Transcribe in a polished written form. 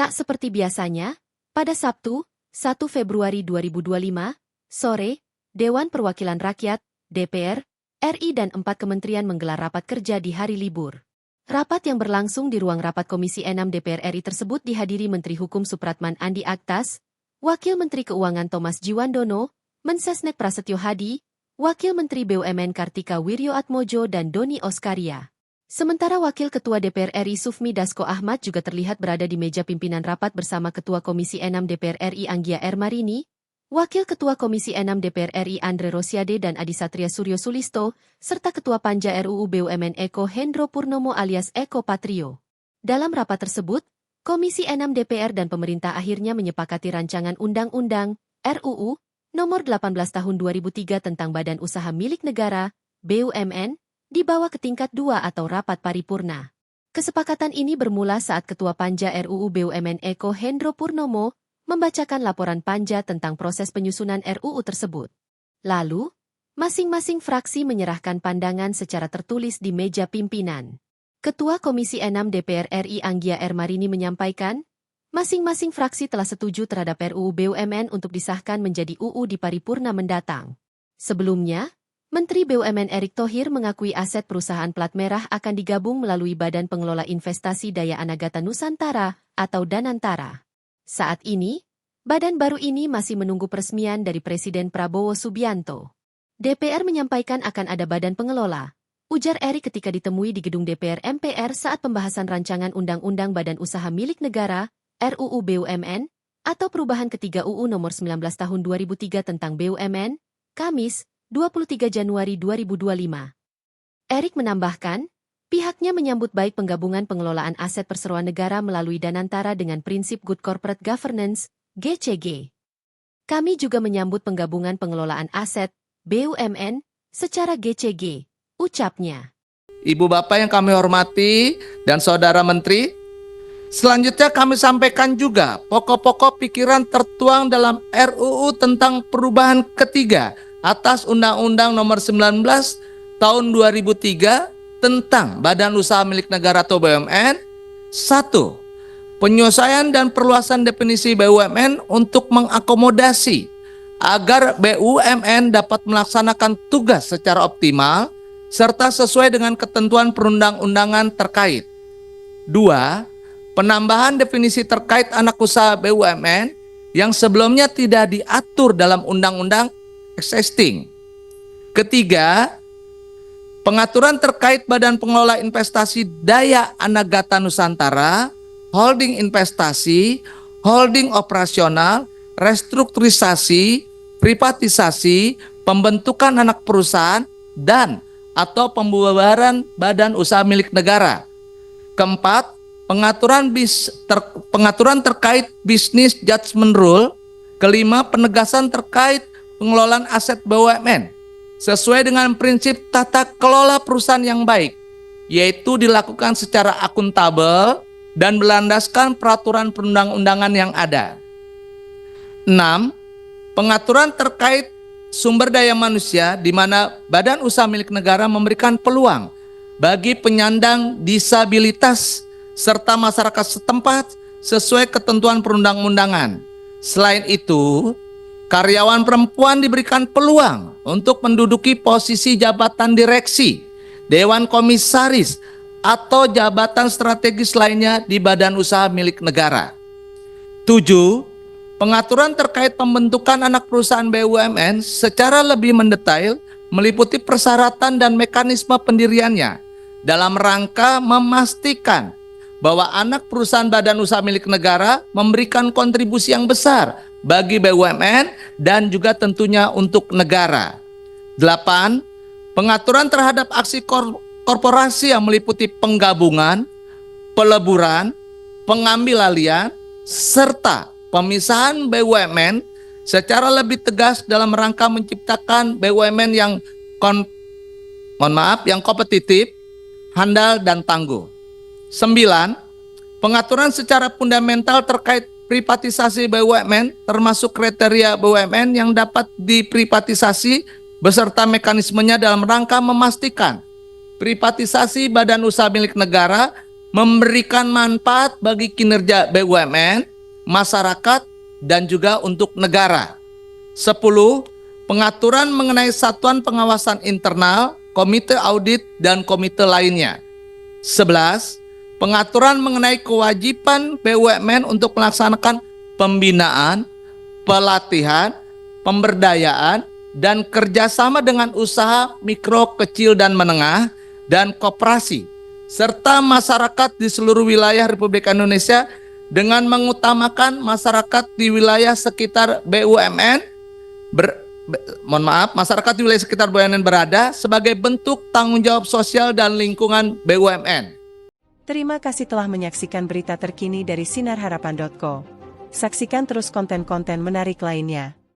Tak seperti biasanya, pada Sabtu, 1 Februari 2025, sore, Dewan Perwakilan Rakyat, DPR, RI dan 4 kementerian menggelar rapat kerja di hari libur. Rapat yang berlangsung di ruang rapat Komisi 6 DPR RI tersebut dihadiri Menteri Hukum Supratman Andi Aktas, Wakil Menteri Keuangan Thomas Djiwandono, Mensesnek Prasetyo Hadi, Wakil Menteri BUMN Kartika Wirjoatmojo dan Doni Oskaria. Sementara Wakil Ketua DPR RI Sufmi Dasko Ahmad juga terlihat berada di meja pimpinan rapat bersama Ketua Komisi 6 DPR RI Anggia R. Marini, Wakil Ketua Komisi 6 DPR RI Andre Rosiade dan Adi Satria Suryo Sulisto, serta Ketua Panja RUU BUMN Eko Hendro Purnomo alias Eko Patrio. Dalam rapat tersebut, Komisi 6 DPR dan pemerintah akhirnya menyepakati rancangan Undang-Undang RUU Nomor 18 Tahun 2003 tentang Badan Usaha Milik Negara, BUMN, dibawa ke tingkat 2 atau rapat paripurna. Kesepakatan ini bermula saat Ketua Panja RUU BUMN Eko Hendro Purnomo membacakan laporan Panja tentang proses penyusunan RUU tersebut. Lalu, masing-masing fraksi menyerahkan pandangan secara tertulis di meja pimpinan. Ketua Komisi 6 DPR RI Anggia R. Marini menyampaikan, masing-masing fraksi telah setuju terhadap RUU BUMN untuk disahkan menjadi UU di paripurna mendatang. Sebelumnya, Menteri BUMN Erick Thohir mengakui aset perusahaan plat merah akan digabung melalui Badan Pengelola Investasi Daya Anagata Nusantara atau Danantara. Saat ini, badan baru ini masih menunggu peresmian dari Presiden Prabowo Subianto. DPR menyampaikan akan ada badan pengelola, ujar Erick ketika ditemui di gedung DPR MPR saat pembahasan rancangan Undang-Undang Badan Usaha Milik Negara, RUU BUMN, atau perubahan ketiga UU Nomor 19 Tahun 2003 tentang BUMN, Kamis, 23 Januari 2025. Erick menambahkan, pihaknya menyambut baik penggabungan pengelolaan aset perseroan negara melalui Danantara dengan prinsip Good Corporate Governance, GCG. Kami juga menyambut penggabungan pengelolaan aset, BUMN, secara GCG, ucapnya. Ibu Bapak yang kami hormati dan Saudara Menteri, selanjutnya kami sampaikan juga pokok-pokok pikiran tertuang dalam RUU tentang perubahan ketiga atas Undang-Undang Nomor 19 Tahun 2003 tentang Badan Usaha Milik Negara atau BUMN. 1. Penyelesaian dan perluasan definisi BUMN untuk mengakomodasi agar BUMN dapat melaksanakan tugas secara optimal serta sesuai dengan ketentuan perundang-undangan terkait. 2. Penambahan definisi terkait anak usaha BUMN yang sebelumnya tidak diatur dalam undang-undang existing. Ketiga, pengaturan terkait Badan Pengelola Investasi Daya Anagata Nusantara, holding investasi, holding operasional, restrukturisasi, privatisasi, pembentukan anak perusahaan, dan atau pembubaran badan usaha milik negara. Keempat, pengaturan terkait business judgment rule. Kelima, penegasan terkait pengelolaan aset BUMN sesuai dengan prinsip tata kelola perusahaan yang baik, yaitu dilakukan secara akuntabel dan berlandaskan peraturan perundang-undangan yang ada. 6. Pengaturan terkait sumber daya manusia di mana Badan Usaha Milik Negara memberikan peluang bagi penyandang disabilitas serta masyarakat setempat sesuai ketentuan perundang-undangan. Selain itu, karyawan perempuan diberikan peluang untuk menduduki posisi jabatan direksi, dewan komisaris, atau jabatan strategis lainnya di badan usaha milik negara. 7. Pengaturan terkait pembentukan anak perusahaan BUMN secara lebih mendetail meliputi persyaratan dan mekanisme pendiriannya dalam rangka memastikan bahwa anak perusahaan badan usaha milik negara memberikan kontribusi yang besar bagi BUMN dan juga tentunya untuk negara. 8. Pengaturan terhadap aksi korporasi yang meliputi penggabungan, peleburan, pengambil alihan, serta pemisahan BUMN secara lebih tegas dalam rangka menciptakan BUMN yang kompetitif, handal, dan tangguh. 9. Pengaturan secara fundamental terkait privatisasi BUMN termasuk kriteria BUMN yang dapat diprivatisasi beserta mekanismenya dalam rangka memastikan privatisasi badan usaha milik negara memberikan manfaat bagi kinerja BUMN, masyarakat, dan juga untuk negara. 10. Pengaturan mengenai satuan pengawasan internal, komite audit, dan komite lainnya. 11. Pengaturan mengenai kewajiban BUMN untuk melaksanakan pembinaan, pelatihan, pemberdayaan, dan kerjasama dengan usaha mikro, kecil, dan menengah, dan koperasi, serta masyarakat di seluruh wilayah Republik Indonesia dengan mengutamakan masyarakat di wilayah sekitar BUMN, masyarakat di wilayah sekitar BUMN berada sebagai bentuk tanggung jawab sosial dan lingkungan BUMN. Terima kasih telah menyaksikan berita terkini dari sinarharapan.co. Saksikan terus konten-konten menarik lainnya.